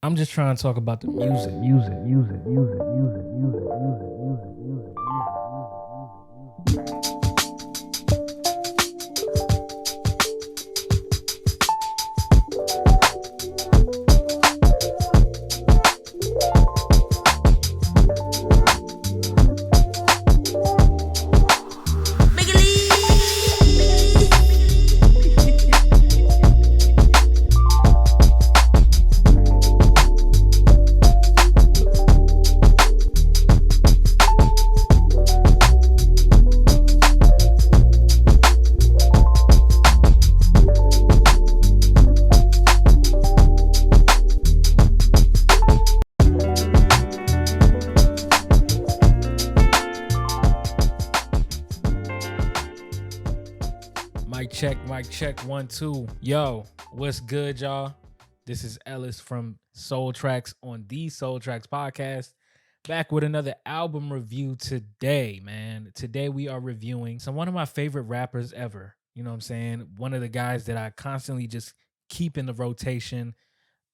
I'm just trying to talk about the music. Mic check, 1 2. Yo, what's good, y'all? This is Ellis from Soletracks on the Soletracks podcast. Back with another album review today, man. Today we are reviewing one of my favorite rappers ever. You know what I'm saying? One of the guys that I constantly just keep in the rotation.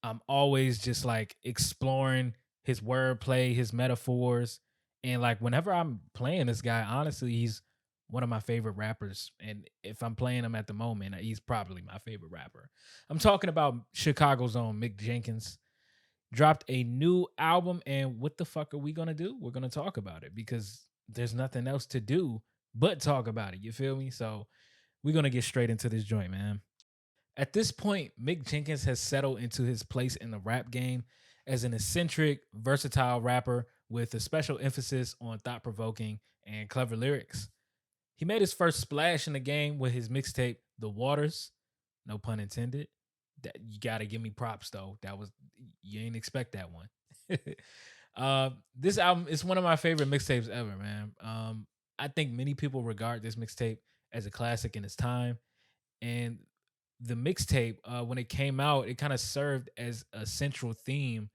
I'm always just like exploring his wordplay, his metaphors. And like whenever I'm playing this guy, honestly, he's one of my favorite rappers. And if I'm playing him at the moment, he's probably my favorite rapper. I'm talking about Chicago's own Mick Jenkins. Dropped a new album, and what the fuck are we gonna do? We're gonna talk about it because there's nothing else to do but talk about it. You feel me? So we're gonna get straight into this joint, man. At this point, Mick Jenkins has settled into his place in the rap game as an eccentric, versatile rapper with a special emphasis on thought provoking and clever lyrics. He made his first splash in the game with his mixtape, The Waters. No pun intended. That you gotta give me props though. That was you ain't expect that one. This album is one of my favorite mixtapes ever, man. I think many people regard this mixtape as a classic in its time, and the mixtape when it came out, it kind of served as a central theme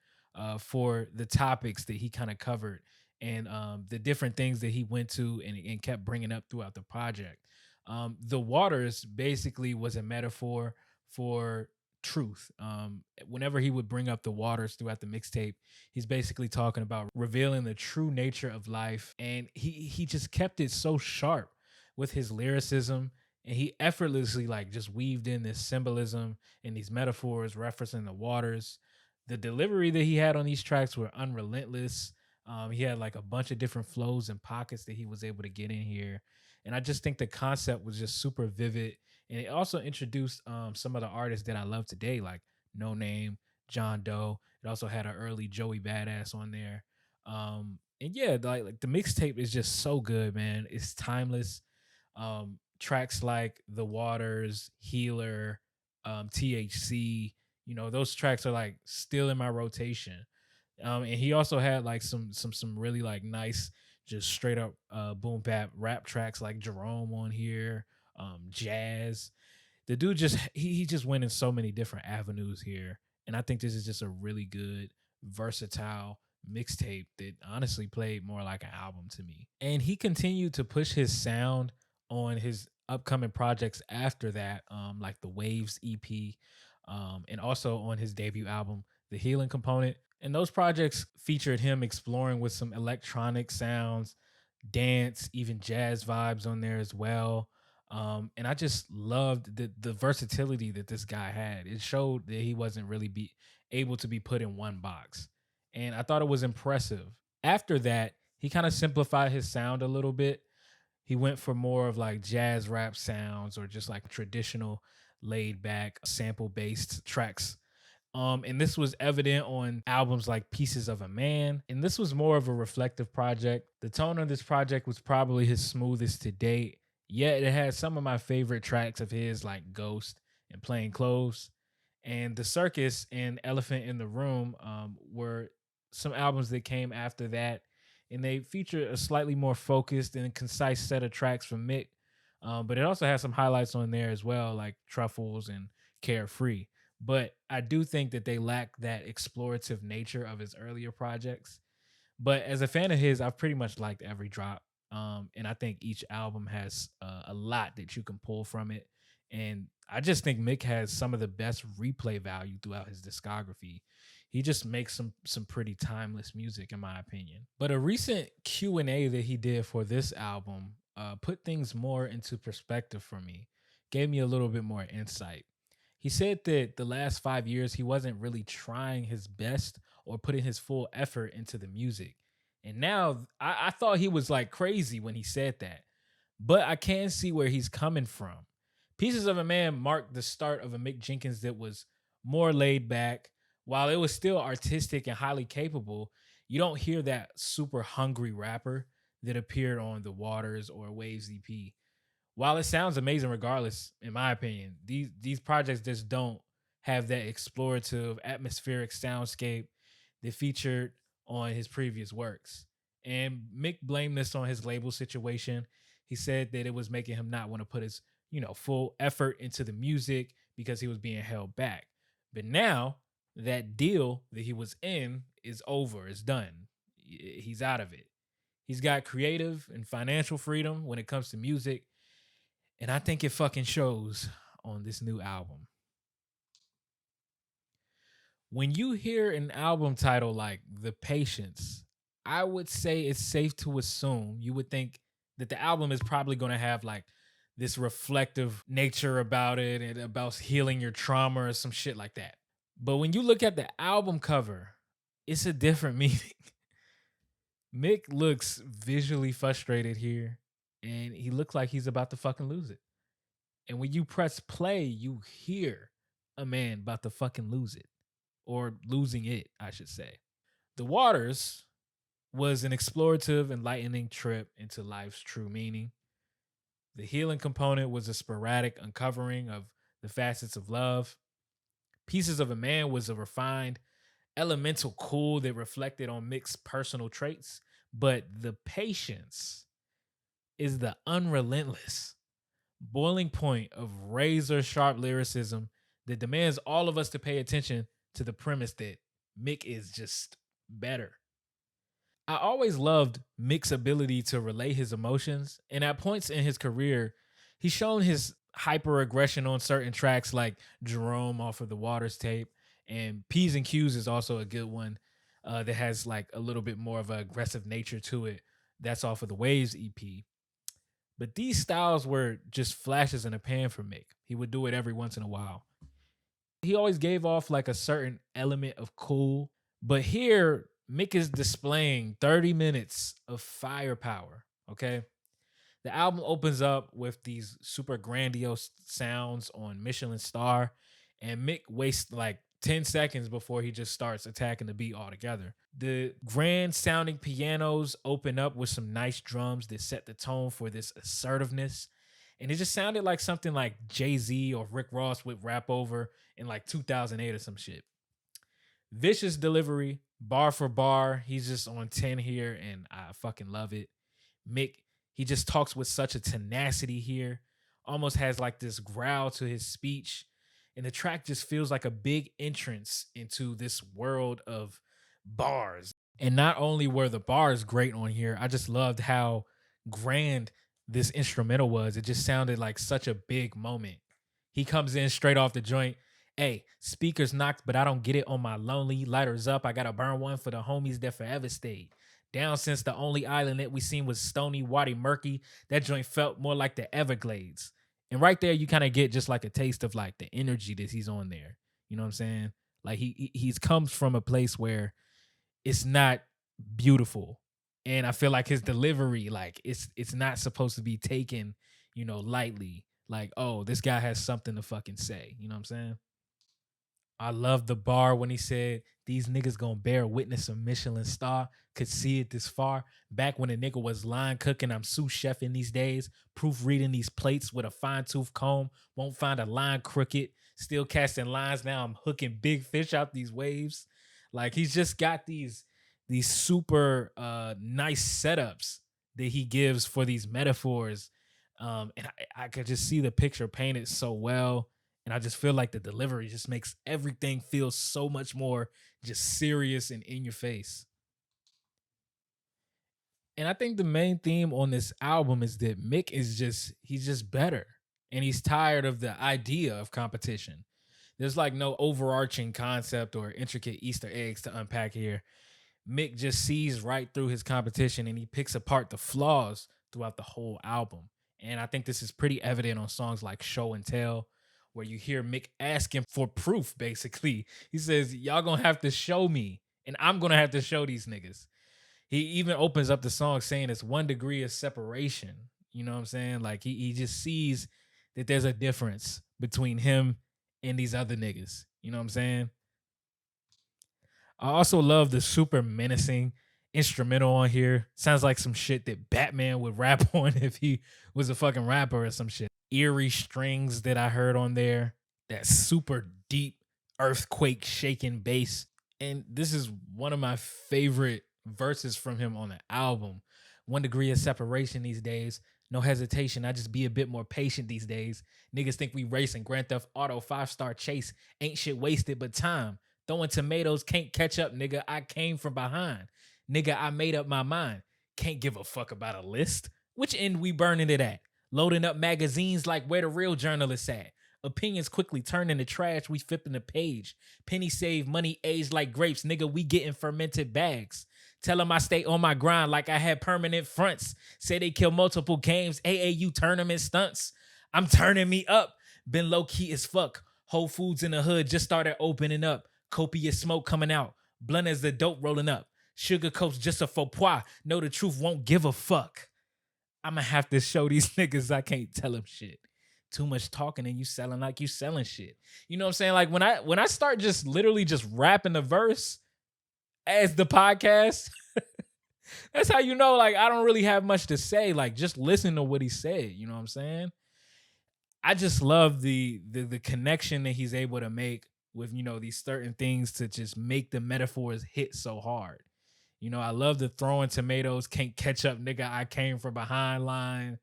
for the topics that he kind of covered and the different things that he went to and kept bringing up throughout the project. The waters basically was a metaphor for truth. Whenever he would bring up the waters throughout the mixtape, he's basically talking about revealing the true nature of life, and he just kept it so sharp with his lyricism, and he effortlessly like just weaved in this symbolism and these metaphors referencing the waters. The delivery that he had on these tracks were unrelentless. He had like a bunch of different flows and pockets that he was able to get in here, and I just think the concept was just super vivid. And it also introduced some of the artists that I love today, like No Name, John Doe. It also had an early Joey Badass on there. And yeah, like the mixtape is just so good, man. It's timeless. Tracks like The Waters, Healer, THC, those tracks are like still in my rotation. And he also had like some really like nice, just straight up boom bap rap tracks like Jerome on here, jazz. The dude just he just went in so many different avenues here, and I think this is just a really good, versatile mixtape that honestly played more like an album to me. And he continued to push his sound on his upcoming projects after that, like the Waves EP, and also on his debut album, The Healing Component. And those projects featured him exploring with some electronic sounds, dance, even jazz vibes on there as well. And I just loved the versatility that this guy had. It showed that he wasn't really be able to be put in one box. And I thought it was impressive. After that, he kind of simplified his sound a little bit. He went for more of like jazz rap sounds or just like traditional laid back sample based tracks. And this was evident on albums like Pieces of a Man. And this was more of a reflective project. The tone of this project was probably his smoothest to date. Yet it had some of my favorite tracks of his, like Ghost and Plain Clothes. And The Circus and Elephant in the Room were some albums that came after that. And they feature a slightly more focused and concise set of tracks from Mick. But it also has some highlights on there as well, like Truffles and Carefree. But I do think that they lack that explorative nature of his earlier projects. But as a fan of his, I've pretty much liked every drop. And I think each album has a lot that you can pull from it. And I just think Mick has some of the best replay value throughout his discography. He just makes some pretty timeless music in my opinion. But a recent Q&A that he did for this album put things more into perspective for me. Gave me a little bit more insight. He said that the last 5 years he wasn't really trying his best or putting his full effort into the music. And now I thought he was like crazy when he said that. But I can see where he's coming from. Pieces of a Man marked the start of a Mick Jenkins that was more laid back. While it was still artistic and highly capable, you don't hear that super hungry rapper that appeared on the Waters or Waves EP. While it sounds amazing regardless, in my opinion, these projects just don't have that explorative atmospheric soundscape that featured on his previous works. And Mick blamed this on his label situation. He said that it was making him not want to put his, full effort into the music because he was being held back. But now that deal that he was in is over, it's done. He's out of it. He's got creative and financial freedom when it comes to music, and I think it fucking shows on this new album. When you hear an album title like The Patience, I would say it's safe to assume you would think that the album is probably going to have like this reflective nature about it and about healing your trauma or some shit like that. But when you look at the album cover, it's a different meaning. Mick looks visually frustrated here, and he looks like he's about to fucking lose it. And when you press play, you hear a man about to fucking lose it, or losing it, I should say. The Waters was an explorative, enlightening trip into life's true meaning. The healing component was a sporadic uncovering of the facets of love. Pieces of a Man was a refined, elemental cool that reflected on Mick's personal traits, but The Patience is the unrelentless, boiling point of razor sharp lyricism that demands all of us to pay attention to the premise that Mick is just better. I always loved Mick's ability to relay his emotions, and at points in his career, he's shown his hyper aggression on certain tracks like Jerome off of the Waters tape, and P's and Q's is also a good one that has like a little bit more of an aggressive nature to it. That's off of the Waves EP. But these styles were just flashes in a pan for Mick. He would do it every once in a while. He always gave off like a certain element of cool, but here Mick is displaying 30 minutes of firepower. Okay. The album opens up with these super grandiose sounds on Michelin Star, and Mick wastes like 10 seconds before he just starts attacking the beat altogether. The grand sounding pianos open up with some nice drums that set the tone for this assertiveness. And it just sounded like something like Jay-Z or Rick Ross would rap over in like 2008 or some shit. Vicious delivery, bar for bar. He's just on 10 here, and I fucking love it. Mick, he just talks with such a tenacity here, almost has like this growl to his speech. And the track just feels like a big entrance into this world of bars. And not only were the bars great on here, I just loved how grand this instrumental was. It just sounded like such a big moment. He comes in straight off the joint. Hey, speakers knocked, but I don't get it on my lonely. Lighters up, I gotta burn one for the homies that forever stayed. Down since the only island that we seen was stony, waddy, murky. That joint felt more like the Everglades. And right there, you kind of get just like a taste of like the energy that he's on there. You know what I'm saying? Like he's comes from a place where it's not beautiful, and I feel like his delivery, like it's not supposed to be taken, lightly. Like, oh, this guy has something to fucking say. You know what I'm saying? I love the bar when he said, these niggas gonna bear witness of Michelin star, could see it this far. Back when a nigga was line cooking, I'm sous chefing these days, proofreading these plates with a fine tooth comb, won't find a line crooked, still casting lines. Now I'm hooking big fish out these waves. Like he's just got these super nice setups that he gives for these metaphors. And I could just see the picture painted so well. And I just feel like the delivery just makes everything feel so much more just serious and in your face. And I think the main theme on this album is that Mick is he's just better. And he's tired of the idea of competition. There's like no overarching concept or intricate Easter eggs to unpack here. Mick just sees right through his competition and he picks apart the flaws throughout the whole album. And I think this is pretty evident on songs like Show and Tell, where you hear Mick asking for proof, basically. He says, y'all gonna have to show me, and I'm gonna have to show these niggas. He even opens up the song saying it's 1 degree of separation. You know what I'm saying? Like he just sees that there's a difference between him and these other niggas. You know what I'm saying? I also love the super menacing instrumental on here. Sounds like some shit that Batman would rap on if he was a fucking rapper or some shit. Eerie strings that I heard on there. That super deep earthquake shaking bass. And this is one of my favorite verses from him on the album. 1 degree of separation these days. No hesitation. I just be a bit more patient these days. Niggas think we racing Grand Theft Auto 5-star chase. Ain't shit wasted but time. Throwing tomatoes, can't catch up, nigga. I came from behind. Nigga, I made up my mind. Can't give a fuck about a list. Which end we burning it at? Loading up magazines like where the real journalists at. Opinions quickly turn into trash, we flipping the page. Penny save, money aged like grapes, nigga, we getting fermented bags. Tell them I stay on my grind like I had permanent fronts. Say they kill multiple games, AAU tournament stunts. I'm turning me up. Been low key as fuck. Whole Foods in the hood just started opening up. Copious smoke coming out. Blunt as the dope rolling up. Sugar coats just a faux pas. Know the truth, won't give a fuck. I'ma have to show these niggas I can't tell them shit. Too much talking and you selling like you selling shit. You know what I'm saying? Like when I start just literally just rapping the verse as the podcast, that's how you know like I don't really have much to say. Like just listen to what he said. You know what I'm saying? I just love the connection that he's able to make with, you know, these certain things to just make the metaphors hit so hard. You know, I love the throwing tomatoes, can't catch up, nigga. I came from behind line.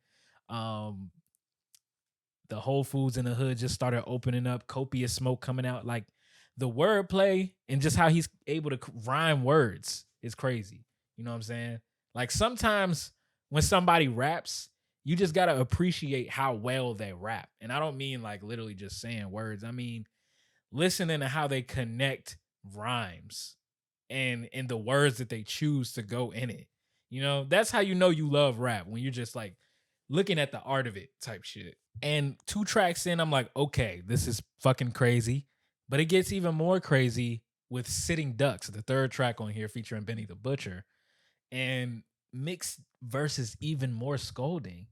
The Whole Foods in the hood just started opening up, copious smoke coming out. Like the wordplay and just how he's able to rhyme words is crazy. You know what I'm saying? Like sometimes when somebody raps, you just gotta appreciate how well they rap. And I don't mean like literally just saying words. I mean listening to how they connect rhymes and the words that they choose to go in it. You know, that's how you know you love rap, when you're just like looking at the art of it type shit. And 2 tracks in, I'm like, okay, this is fucking crazy. But it gets even more crazy with Sitting Ducks, the 3rd track on here featuring Benny the Butcher. And Mick's verse is even more scolding.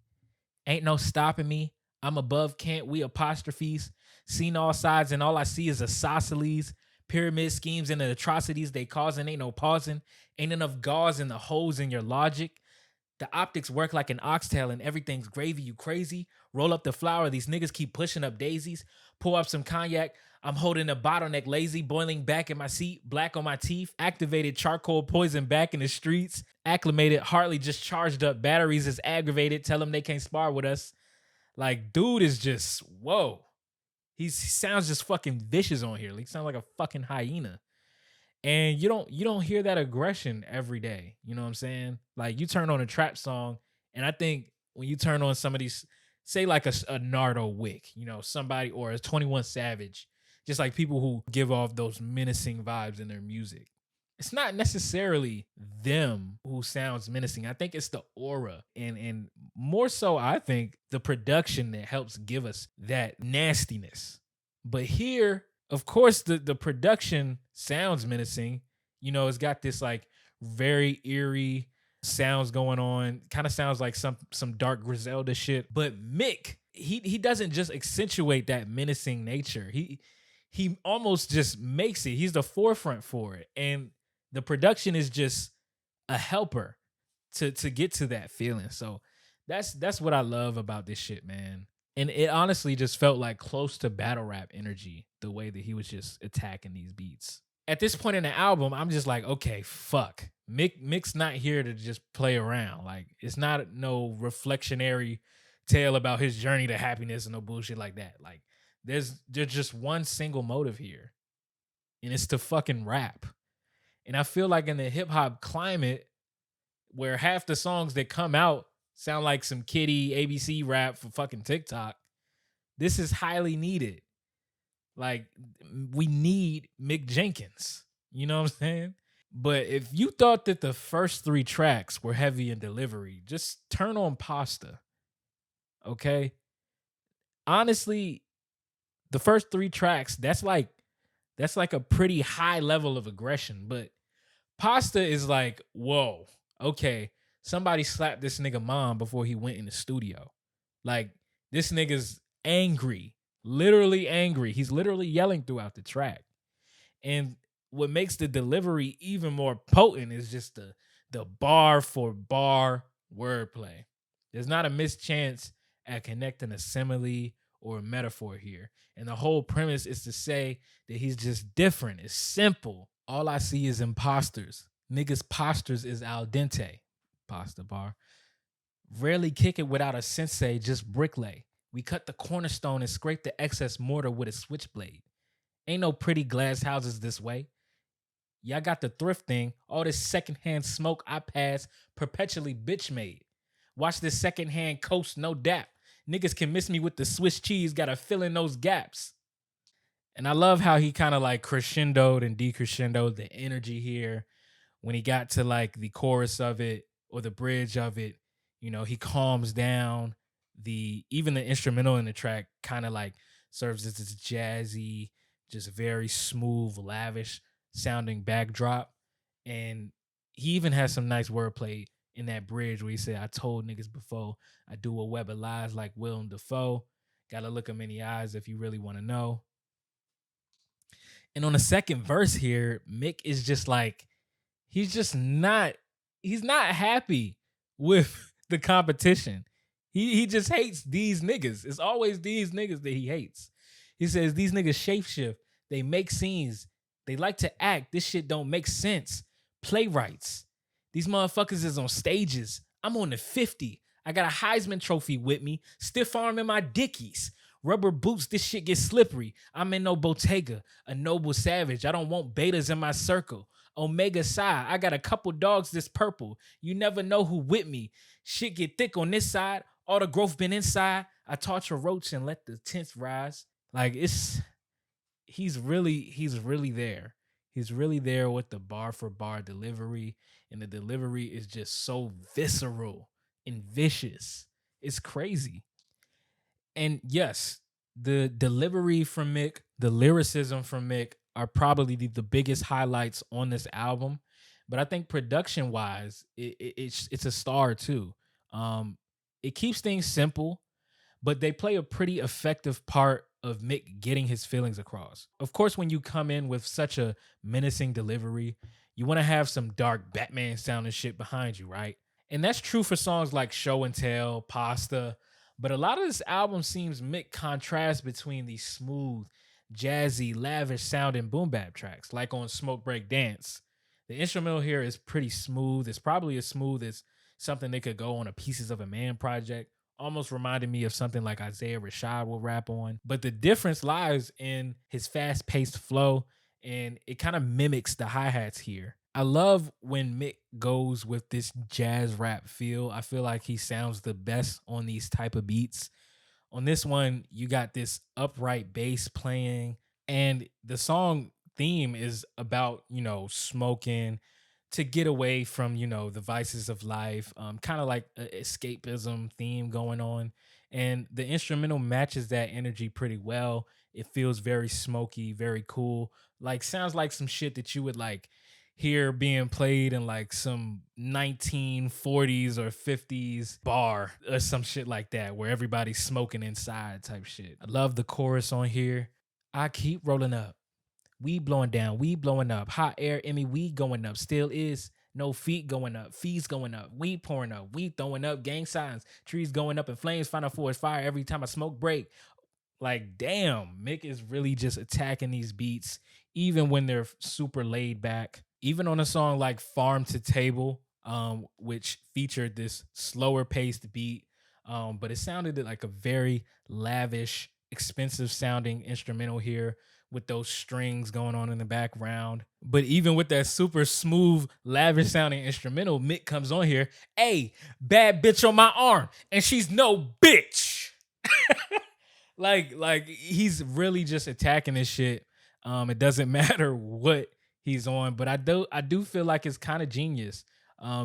Ain't no stopping me. I'm above, can't we apostrophes. Seen all sides and all I see is isosceles. Pyramid schemes and the atrocities they causing, ain't no pausing. Ain't enough gauze in the holes in your logic. The optics work like an oxtail and everything's gravy, you crazy. Roll up the flour, these niggas keep pushing up daisies. Pour up some cognac, I'm holding a bottleneck lazy. Boiling back in my seat, black on my teeth. Activated charcoal poison back in the streets. Acclimated, Hartley just charged up. Batteries is aggravated, tell them they can't spar with us. Like, dude is just, whoa. He sounds just fucking vicious on here. He sounds like a fucking hyena. And you don't hear that aggression every day. You know what I'm saying? Like you turn on a trap song, and I think when you turn on some of these, say like a Nardo Wick, you know, somebody, or a 21 Savage, just like people who give off those menacing vibes in their music. It's not necessarily them who sounds menacing. I think it's the aura and more so, I think the production that helps give us that nastiness. But here, of course, the production sounds menacing. You know, it's got this like very eerie sounds going on. Kind of sounds like some dark Griselda shit. But Mick, he doesn't just accentuate that menacing nature. He almost just makes it. He's the forefront for it. And the production is just a helper to get to that feeling. So that's what I love about this shit, man. And it honestly just felt like close to battle rap energy, the way that he was just attacking these beats. At this point in the album, I'm just like, okay, fuck. Mick's not here to just play around. Like, it's not no reflectionary tale about his journey to happiness and no bullshit like that. Like, there's just one single motive here, and it's to fucking rap. And I feel like in the hip hop climate, where half the songs that come out sound like some kiddie ABC rap for fucking TikTok, this is highly needed. Like, we need Mick Jenkins. You know what I'm saying? But if you thought that the first three tracks were heavy in delivery, just turn on Pasta. Okay. Honestly, the first three tracks, that's like a pretty high level of aggression. But Pasta is like, whoa, okay. Somebody slapped this nigga mom before he went in the studio. Like, this nigga's angry, literally angry. He's literally yelling throughout the track. And what makes the delivery even more potent is just the bar for bar wordplay. There's not a mischance at connecting a simile or a metaphor here. And the whole premise is to say that he's just different. It's simple. All I see is imposters. Niggas' postures is al dente. Pasta bar. Rarely kick it without a sensei, just bricklay. We cut the cornerstone and scrape the excess mortar with a switchblade. Ain't no pretty glass houses this way. Y'all got the thrift thing. All this secondhand smoke I pass, perpetually bitch made. Watch this secondhand coast, no dap. Niggas can miss me with the Swiss cheese, gotta fill in those gaps. And I love how he kind of like crescendoed and decrescendoed the energy here when he got to like the chorus of it or the bridge of it. You know, he calms down. Even the instrumental in the track kind of like serves as this jazzy, just very smooth, lavish sounding backdrop. And he even has some nice wordplay in that bridge where he said, I told niggas before I do a web of lies like Willem Dafoe. Gotta look him in the eyes if you really want to know. And on the second verse here, Mick is just like, he's just not, he's not happy with the competition. He just hates these niggas. It's always these niggas that he hates. He says these niggas shapeshift. They make scenes. They like to act. This shit don't make sense. Playwrights. These motherfuckers is on stages. I'm on the 50. I got a Heisman trophy with me. Stiff arm in my dickies. Rubber boots, this shit gets slippery. I'm in no Bottega, a noble savage. I don't want betas in my circle. Omega Psi, I got a couple dogs this purple. You never know who with me. Shit get thick on this side. All the growth been inside. I taught your roach and let the tents rise. Like he's really there. He's really there with the bar for bar delivery. And the delivery is just so visceral and vicious. It's crazy. And yes, the delivery from Mick, the lyricism from Mick are probably the biggest highlights on this album. But I think production wise, it's a star too. It keeps things simple, but they play a pretty effective part of Mick getting his feelings across. Of course, when you come in with such a menacing delivery, you want to have some dark Batman sounding shit behind you, right? And that's true for songs like Show and Tell, Pasta. But a lot of this album seems Mick contrast between these smooth, jazzy, lavish sounding boom bap tracks, like on Smoke Break Dance. The instrumental here is pretty smooth. It's probably as smooth as something they could go on a Pieces of a Man project. Almost reminded me of something like Isaiah Rashad will rap on. But the difference lies in his fast-paced flow, and it kind of mimics the hi-hats here. I love when Mick goes with this jazz rap feel. I feel like he sounds the best on these type of beats. On this one, you got this upright bass playing, and the song theme is about, smoking to get away from, the vices of life, kind of like an escapism theme going on. And the instrumental matches that energy pretty well. It feels very smoky, very cool. Like, sounds like some shit that you would like hear being played in like some 1940s or 50s bar or some shit like that where everybody's smoking inside type shit. I love the chorus on here. I keep rolling up. We blowing down, we blowing up. Hot air in me, we going up. Still is no feet going up, fees going up, weed pouring up, weed throwing up, gang signs, trees going up in flames, final forest fire every time I smoke break. Like, damn, Mick is really just attacking these beats, even when they're super laid back. Even on a song like Farm to Table, which featured this slower paced beat, but it sounded like a very lavish, expensive sounding instrumental here with those strings going on in the background. But even with that super smooth, lavish sounding instrumental, Mick comes on here, hey, bad bitch on my arm, and she's no bitch. like he's really just attacking this shit. It doesn't matter what he's on, but I do feel like it's kind of genius.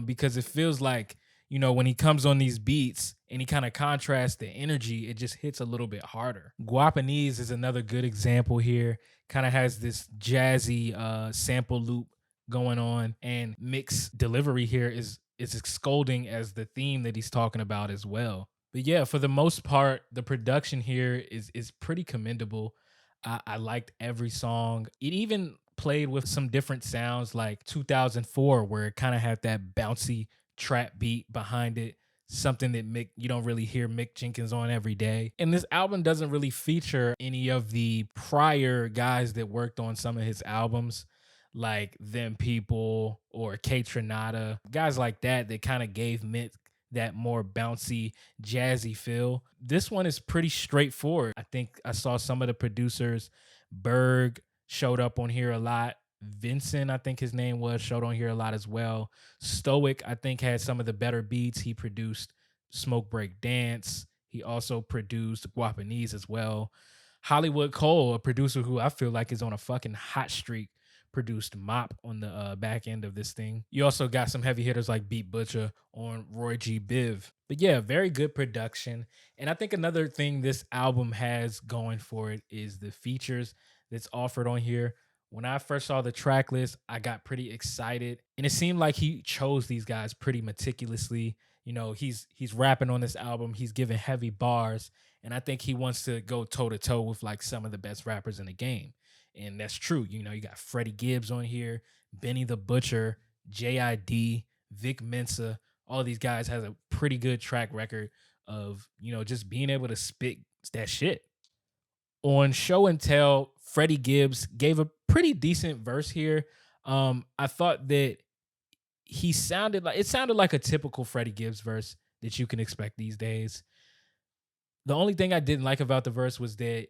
Because it feels like, when he comes on these beats and he kind of contrasts the energy, it just hits a little bit harder. Guapanese is another good example here. Kind of has this jazzy sample loop going on, and Mick's delivery here is scolding as the theme that he's talking about as well. But yeah, for the most part, the production here is pretty commendable. I liked every song. It even played with some different sounds, like 2004, where it kind of had that bouncy trap beat behind it. Something that Mick you don't really hear Mick Jenkins on every day. And this album doesn't really feature any of the prior guys that worked on some of his albums, like Them People or K Tronada, guys like that kind of gave Mick that more bouncy, jazzy feel. This one is pretty straightforward. I think I saw some of the producers, Berg showed up on here a lot. Vincent, I think his name was, showed on here a lot as well. Stoic, I think, had some of the better beats. He produced Smoke Break Dance. He also produced Guapanese as well. Hollywood Cole, a producer who I feel like is on a fucking hot streak, produced Mop on the back end of this thing. You also got some heavy hitters like Beat Butcher on Roy G. Biv. But yeah, very good production. And I think another thing this album has going for it is the features that's offered on here. When I first saw the track list, I got pretty excited. And it seemed like he chose these guys pretty meticulously. He's rapping on this album. He's giving heavy bars. And I think he wants to go toe to toe with like some of the best rappers in the game. And that's true. You got Freddie Gibbs on here, Benny the Butcher, JID, Vic Mensa. All these guys has a pretty good track record of, just being able to spit that shit. On Show and Tell, Freddie Gibbs gave a pretty decent verse here. I thought that it sounded like a typical Freddie Gibbs verse that you can expect these days. The only thing I didn't like about the verse was that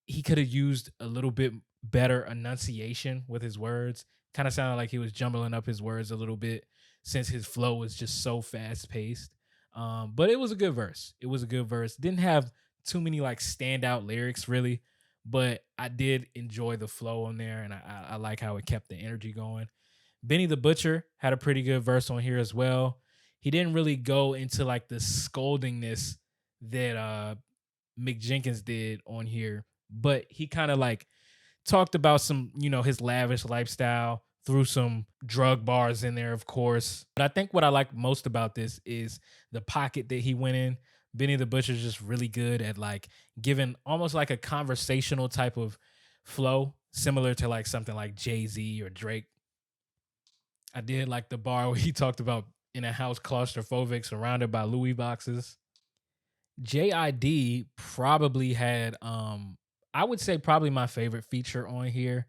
he could have used a little bit better enunciation with his words. Kind of sounded like he was jumbling up his words a little bit since his flow was just so fast paced. But it was a good verse. It was a good verse. Didn't have too many like standout lyrics really, but I did enjoy the flow on there, and I like how it kept the energy going. Benny the Butcher had a pretty good verse on here as well. He didn't really go into like the scoldingness that Mick Jenkins did on here, but he kind of like talked about some, his lavish lifestyle, threw some drug bars in there, of course. But I think what I like most about this is the pocket that he went in. Benny the Butcher's just really good at like giving almost like a conversational type of flow, similar to like something like Jay-Z or Drake. I did like the bar where he talked about in a house claustrophobic surrounded by Louis boxes. JID probably had I would say probably my favorite feature on here.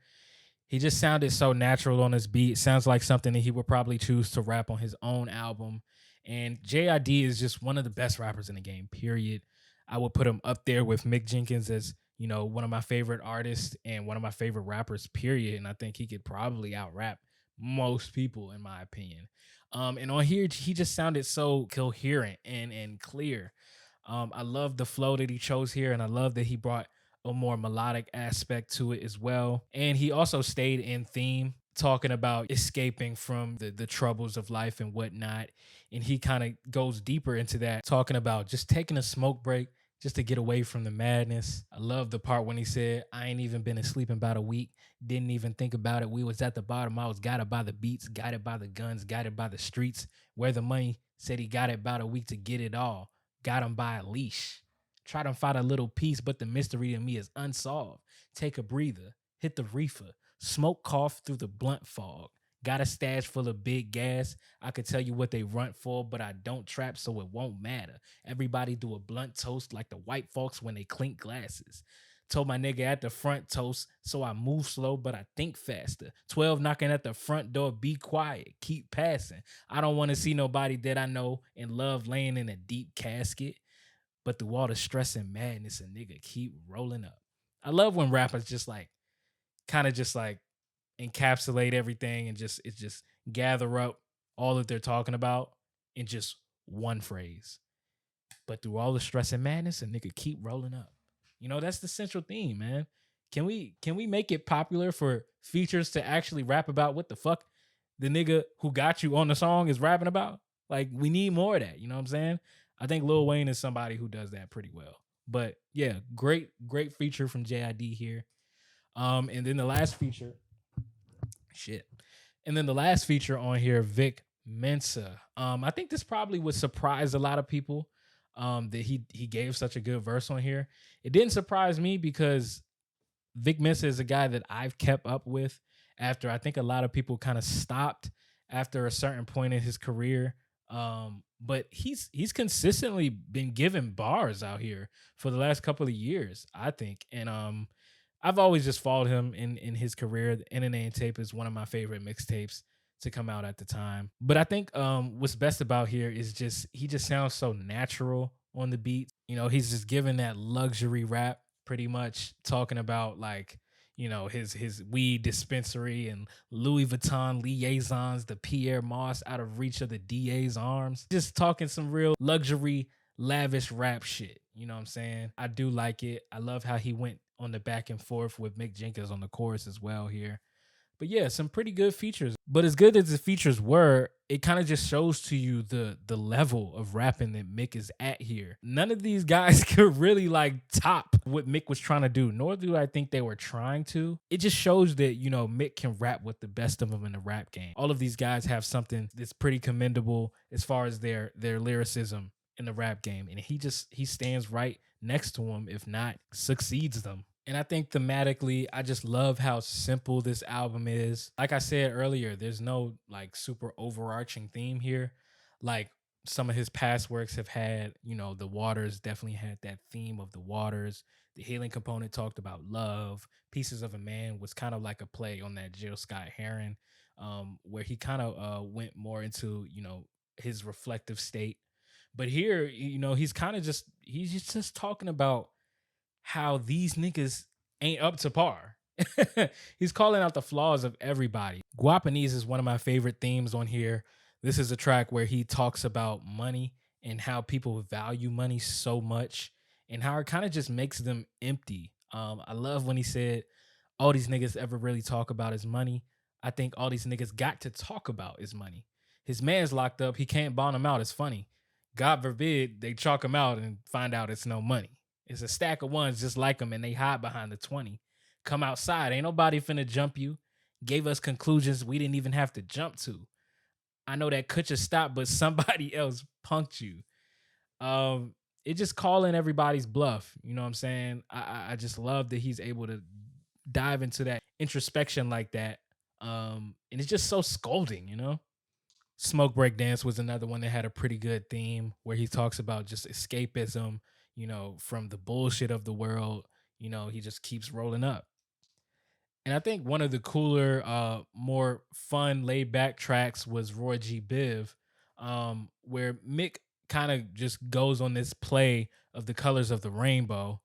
He just sounded so natural on his beat. Sounds like something that he would probably choose to rap on his own album. And JID is just one of the best rappers in the game, period. I would put him up there with Mick Jenkins as, one of my favorite artists and one of my favorite rappers, period. And I think he could probably out rap most people, in my opinion. And on here, he just sounded so coherent and clear. I love the flow that he chose here, and I love that he brought a more melodic aspect to it as well. And he also stayed in theme, talking about escaping from the troubles of life and whatnot. And he kind of goes deeper into that, talking about just taking a smoke break just to get away from the madness. I love the part when he said, I ain't even been asleep in about a week. Didn't even think about it. We was at the bottom. I was guided by the beats, guided by the guns, guided by the streets. Where the money, said he got it about a week to get it all. Got him by a leash. Try to find a little piece, but the mystery to me is unsolved. Take a breather, hit the reefer, smoke cough through the blunt fog. Got a stash full of big gas. I could tell you what they run for, but I don't trap, so it won't matter. Everybody do a blunt toast like the white folks when they clink glasses. Told my nigga at the front toast, so I move slow, but I think faster. 12 knocking at the front door, be quiet, keep passing. I don't want to see nobody that I know and love laying in a deep casket. But through all the stress and madness, a nigga keep rolling up. I love when rappers just like, kind of just like encapsulate everything and just gather up all that they're talking about in just one phrase. But through all the stress and madness, a nigga keep rolling up. That's the central theme, man. Can we make it popular for features to actually rap about what the fuck the nigga who got you on the song is rapping about? Like, we need more of that. You know what I'm saying? I think Lil Wayne is somebody who does that pretty well. But yeah, great feature from JID here. And then the last feature, shit. And then the last feature on here, Vic Mensa. I think this probably would surprise a lot of people. That he gave such a good verse on here. It didn't surprise me because Vic Mensa is a guy that I've kept up with after I think a lot of people kind of stopped after a certain point in his career. But he's consistently been given bars out here for the last couple of years, I think. And I've always just followed him in his career. The NNA tape is one of my favorite mixtapes to come out at the time. But I think what's best about here is just he just sounds so natural on the beat. He's just giving that luxury rap, pretty much talking about like, his weed dispensary and Louis Vuitton liaisons, the Pierre Moss out of reach of the DA's arms. Just talking some real luxury, lavish rap shit. You know what I'm saying? I do like it. I love how he went on the back and forth with Mick Jenkins on the chorus as well here. But yeah, some pretty good features. But as good as the features were, it kind of just shows to you the level of rapping that Mick is at here. None of these guys could really like top what Mick was trying to do, nor do I think they were trying to. It just shows that, Mick can rap with the best of them in the rap game. All of these guys have something that's pretty commendable as far as their lyricism in the rap game. And he stands right next to them, if not succeeds them. And I think thematically, I just love how simple this album is. Like I said earlier, there's no like super overarching theme here. Like some of his past works have had, The Waters definitely had that theme of the waters. The Healing Component talked about love. Pieces of a Man was kind of like a play on that Jill Scott Heron, where he kind of went more into, his reflective state. But here, he's just talking about how these niggas ain't up to par. He's calling out the flaws of everybody. Guapanese is one of my favorite themes on here. This is a track where he talks about money and how people value money so much and how it kind of just makes them empty. I love when he said, all these niggas ever really talk about is money. I think all these niggas got to talk about is money. His man's locked up. He can't bond him out. It's funny. God forbid they chalk him out and find out it's no money. It's a stack of ones just like them, and they hide behind the 20. Come outside. Ain't nobody finna jump you. Gave us conclusions we didn't even have to jump to. I know that could just stop, but somebody else punked you. It just calling everybody's bluff. You know what I'm saying? I just love that he's able to dive into that introspection like that. And it's just so scolding. Smoke Break Dance was another one that had a pretty good theme where he talks about just escapism, from the bullshit of the world. He just keeps rolling up. And I think one of the cooler, more fun, laid back tracks was Roy G. Biv, where Mick kind of just goes on this play of the colors of the rainbow,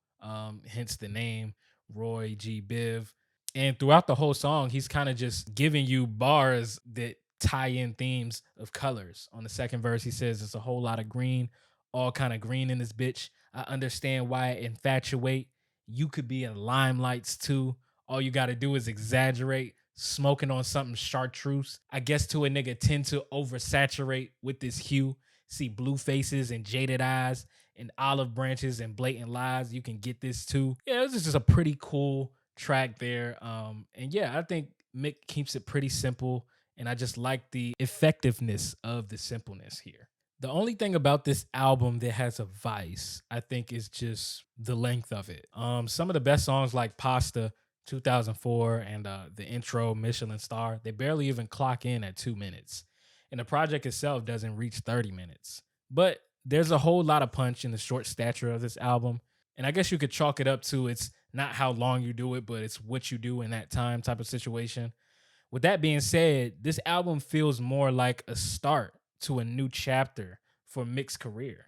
hence the name Roy G. Biv. And throughout the whole song, he's kind of just giving you bars that tie in themes of colors. On the second verse, he says, it's a whole lot of green, all kind of green in this bitch. I understand why I infatuate. You could be in limelights too. All you got to do is exaggerate. Smoking on something chartreuse. I guess to a nigga tend to oversaturate with this hue. See blue faces and jaded eyes and olive branches and blatant lies. You can get this too. Yeah, this is just a pretty cool track there. And yeah, I think Mick keeps it pretty simple. And I just like the effectiveness of the simpleness here. The only thing about this album that has a vice, I think, is just the length of it. Some of the best songs like Pasta, 2004, and the intro, Michelin Star, they barely even clock in at 2 minutes. And the project itself doesn't reach 30 minutes. But there's a whole lot of punch in the short stature of this album. And I guess you could chalk it up to it's not how long you do it, but it's what you do in that time type of situation. With that being said, this album feels more like a start to a new chapter for Mick's career.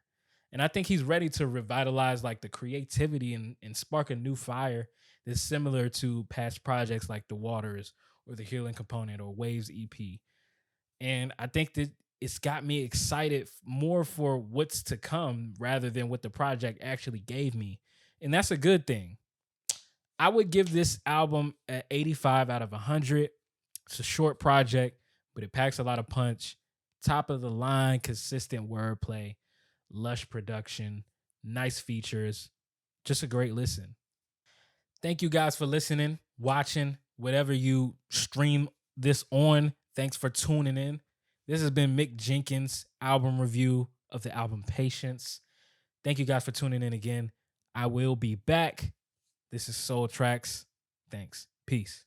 And I think he's ready to revitalize like the creativity and spark a new fire that's similar to past projects like The Waters or The Healing Component or Waves EP. And I think that it's got me excited more for what's to come rather than what the project actually gave me. and that's a good thing. I would give this album an 85 out of 100. It's a short project, but it packs a lot of punch. Top of the line, consistent wordplay, lush production, nice features. Just a great listen. Thank you guys for listening, watching, whatever you stream this on. Thanks for tuning in. This has been Mick Jenkins' album review of the album Patience. Thank you guys for tuning in again. I will be back. This is Soletracks. Thanks. Peace.